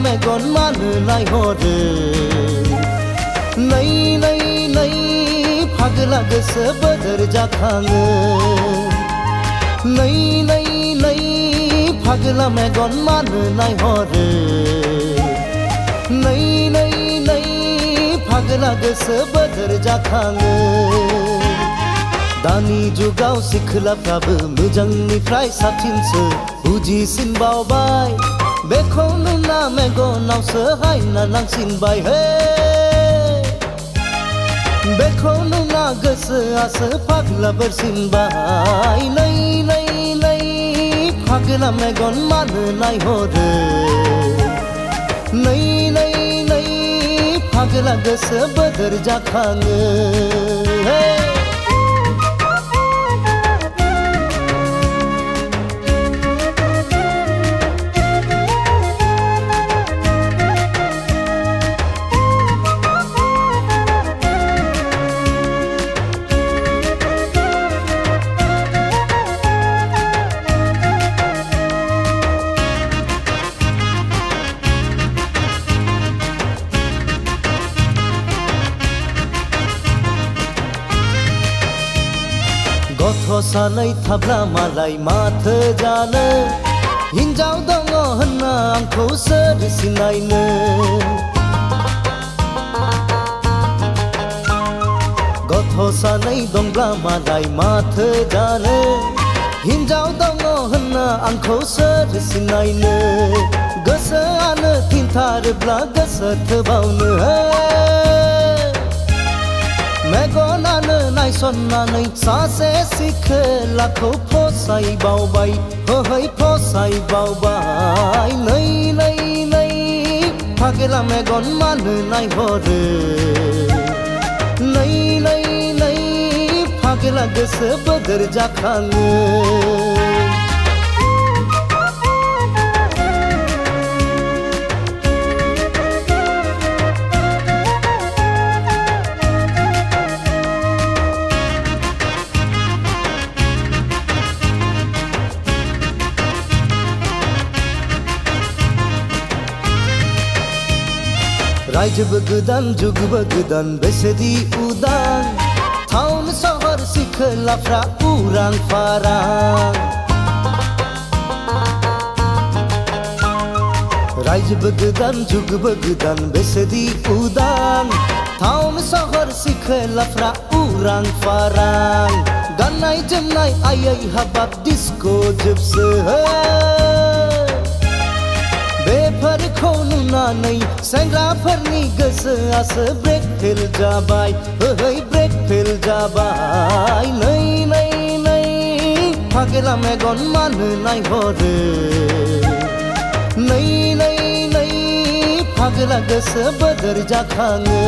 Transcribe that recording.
Megan मानो नायहरो नै नै नै फागला गोसो बोदोर जाखाङो नै नै नै फागला मेगन मानो नायहरो नै नै नै फागला गोसो बोदोर जाखाङो दानि जुगाव सिख्लाफ्राबो मोजांनिफ्राय साबसिनसो बुजिसिनबावबाय बेखौ नुना मेगनावसो हायना नांसिनबाय हे बेखौ नुना गोसोआसो फाग्ला बोरसिनबाय नै नै नै फाग्ला मेगन मानो नायहरो नै नै नै फाग्ला गोसो बोदोर जाखाङो गथ' सानै थाब्ला मालाय माथो जानो हिन्जाव दङ होनना आंखौ सोर सिनायनो गथ' सानै दंब्ला मालाय माथो जानो हिन्जाव दङ होनना आंखौ सोर सिनायनो गोसोआनो थिनथारोब्ला गोसो थोबावनो मेगनानो नायसननानै सासे सिख्लाखौ फसायबावबाय होहै फसायबावबाय नै नै नै फाग्ला मेगन मानो नायहरो नै नै नै फाग्ला गोसो बोदोर जाखाङो रायजोबो गोदान जुगबो गोदान बेसेदि उदां टाउन सहर सिख्लाफ्रा उरां फारां रायजोबो गोदान जुगबो गोदान बेसेदि उदां टाउन सहर सिख्लाफ्रा उरां फारां गाननाय जोमनाय आयै हाबाब डिस्को जोबसो बेफोरखौ नुनानै सेंग्राफोरनि गोसोआसो ब्रेक फेल जाबाय होहै ब्रेक फेल जाबाय नै नै नै फाग्ला मेगन मानो नायहरो नै नै नै फाग्ला गोसो बोदोर जाखाङो